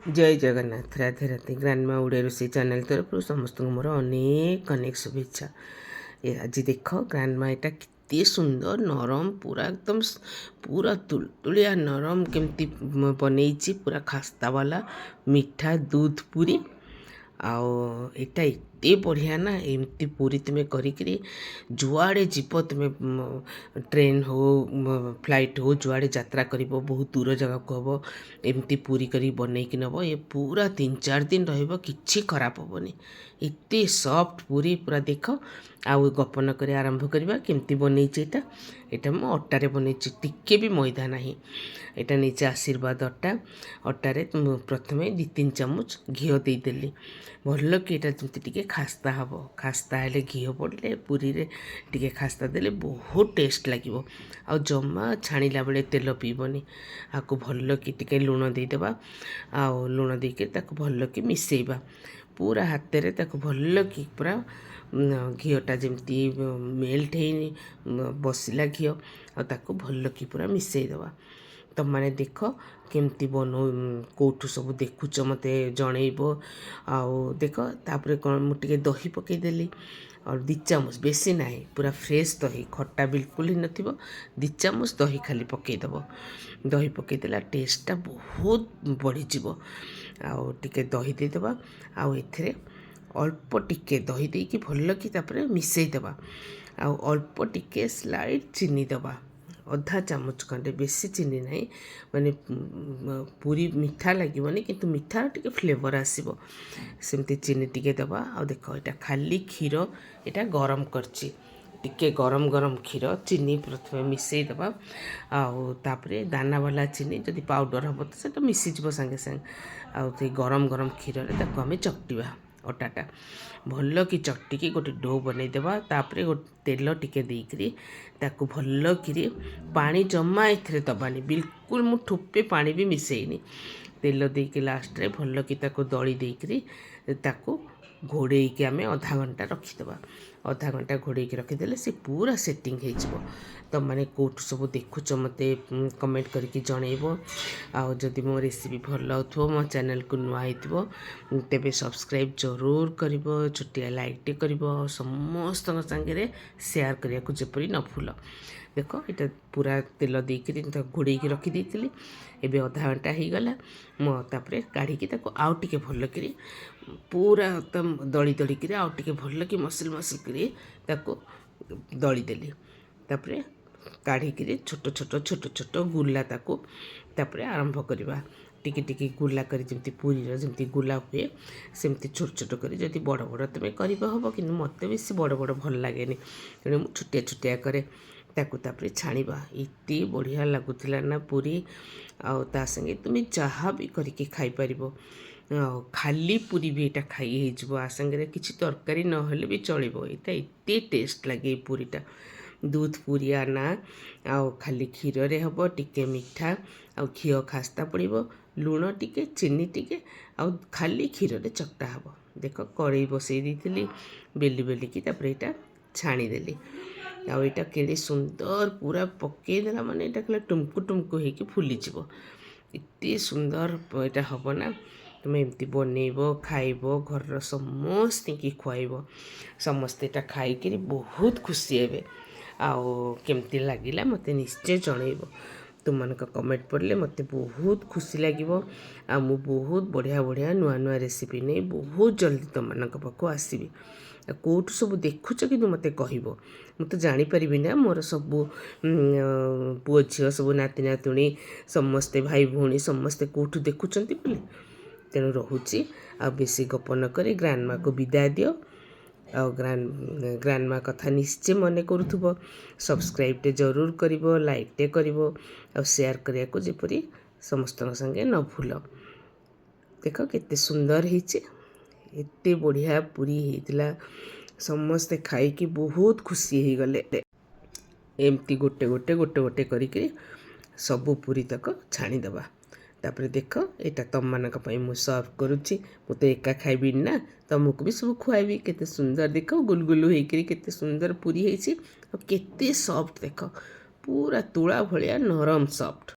जय जगन्नाथ राधे राधे ग्रांडमा ओडिया रोषेई चैनल तरफ समस्त मोर अनेक अनेक शुभेच्छा। ये आज देख ग्रांडमा एटा कितने सुंदर नरम पूरा एकदम पूरा तुलतुलिया नरम केमती बनई पूरा खास्ता वाला मीठा दूध पूरी आओ एटा एते बढ़िया ना एमती पूरी तुम्हें करी जुआड़े जीव तुम्हें ट्रेन हो फ्लाइट हो जुआड़े यात्रा कर बहुत दूर जगह को हम एमती पूरी करी बनईकी नब ये पूरा 3-4 दिन रही खराब हेनी एते सॉफ्ट पूरी पूरा देख आउ गप न कर आरंभ करवा केमती बनई एटा मो अटारे बनई टिके भी मैदा ना एटा नहीं आशीर्वाद अटारे प्रथम 2-3 चामच घी देदेली भल कि यहाँ जमी खास्ता हम खास्ता हेल्ले घी पड़े पूरी रे टिके खास्ता देले बहुत टेस्ट लगे आ जमा छाणिला बेले तेल पीबनी आपको भल कि टिके लुण देदेबा आ लुण देके भल कि मिसेबा पूरा हाथ रे भल कि पूरा घीटा जमी मेल्ट है बसला घी आको भल कि पूरा मिसेदेवा तुम मैंने देख केमती बनो कौटू सब देखुच मत जनइब आओ देख तापर कौन मुझे दही पकईदेली और 2 चामच बेसी ना पूरा फ्रेश दही खट्टा बिल्कुल ही नथिबो 2 चामच दही खाली पकईदेव दही पकईदेला टेस्टा बहुत बढ़ीज आउ टिके दही देदेबा आउ एथिरे अल्प टिके दही देकी भल कि तापर मिसईदेबा आउ अल्प टिके स्लाइड चीनी देबा अधा चामच खंडे बेसी चीनी ना माने पूरी मीठा लगे किंतु मीठा टिके फ्लेवर आसो सेमती चीनी टिके दबा आ देख यहाँ खाली क्षीर यहाँ गरम करची टिके गरम गरम क्षीर चीनी प्रथम मिसईदेबा आउे दाना वाला चीनी जदि पाउडर हम तो से मिसीज सांगे सांगे आउ गरम गरम क्षीर आम चकटिवा अटाटा भल कि चकटिकी गोटे डो बनईदेवा तापर गोटे तेल टिके देकरी ताकू भल कि पानी जमा एथिरे दबानी बिल्कुल मु ठोपे पानी भी मिसेनी तेल देके लास्ट रे भल कि दली देकरी ताकू घोड़े के आम आधा घंटा रखीदे आधा घंटा घोड़े के रखीदे से पूरा सेटिंग हो तुम मैंने कौटू सब देखुच मत कमेंट करके जनइब आदि मो रेसिपी भल हो मो चैनल को नुआ हो तेरे सब्सक्राइब जरूर कर छोटिया लाइकटे कर समस्त सागे सेयार करने को जपरी न भूल देख यहाँ पूरा तेल देकर घोड़े रखी एबे आधा घंटा हो गला मोतापर काढ़ी आउ टे भल कर पूरा एकदम दली दली कर आउ टे भल कि मसल मसल कर दलीदेली तापर काढ़ी छोट छोट छोट छोट गुला तापर आरंभ करवा टिके टिके गुला कर जमी पूरी जमी गुला हुए सेमती छोट छोट कर जब बड़ बड़ तुम्हें कर हम कि मत बेस बड़ बड़ भल लगे तेणु मुझे छुटिया छुटिया करे तापर छाणीबा इतनी बढ़िया लगुला ना पूरी आ संगे तुम्हें जहाँ भी करके खाईपर खाली पूरी भी यहाँ खाई हो आ संगे किसी तरकारी नहले भी चलो यहाँ एत टेस्ट लगे पूरीटा दूध पूरी आना आउ खाली क्षीर रे हम टिके मीठा आउ घी खास्ता पड़ो लुण टिके चीनी टिके आउ खाली क्षीर रे चकटा हम देख कड़े बसई दी बेली बेलिकी यहाँ छाणीदेली आउ यहाँ केड़े सुंदर पूरा पकईदेला माने यहाँ कले टुमकु टुमकु होगी फुलीज एत सुंदर यहाँ हम ना तुम्हें एमती बनइब खाइब घर समस्त की खुआब समस्ते यहाँ खाई बहुत खुशी हे केमती लगिला मत निश्चय जनइब तुम मान कमेंट पढ़ले मत बहुत खुशी लगे आ मु बहुत बढ़िया बढ़िया नुआ नुआ रेसिपी नहीं बहुत जल्दी तुम मान पाक आसबि कौटू सब देखुच कि मत कह मुझे जापर ना मोर सब पुओ झी सब नाती नातुणी समस्ते भाई भौणी समस्ते कौटू देखुं बोले तेणु रोचे आ बेसी गप न कर ग्रांडमा को विदाय दियो आ ग्रांडमा कथा निश्चय मन करूथुबो सब्सक्राइब जरूर करिवो लाइकटे करिवो आ शेयर करिया को जेपरी समस्त संगे न भूल देख केते सुंदर होइचे एते बढ़िया पूरी होइतिला समस्ते खाई बहुत खुशी हो गले एमती गोटे गोटे गोटे गोटे करिके सबू पूरी तक छाणीदेवा तापर देख यहाँ तुम मानक मु सर्व करुच्ची मु तो एका खाइबी ना तुमको भी सब खुआबी केते सुंदर देख गुलगुलु होकर केते सुंदर पूरी होती केते सॉफ्ट देख पूरा तुला भलिया नरम सॉफ्ट।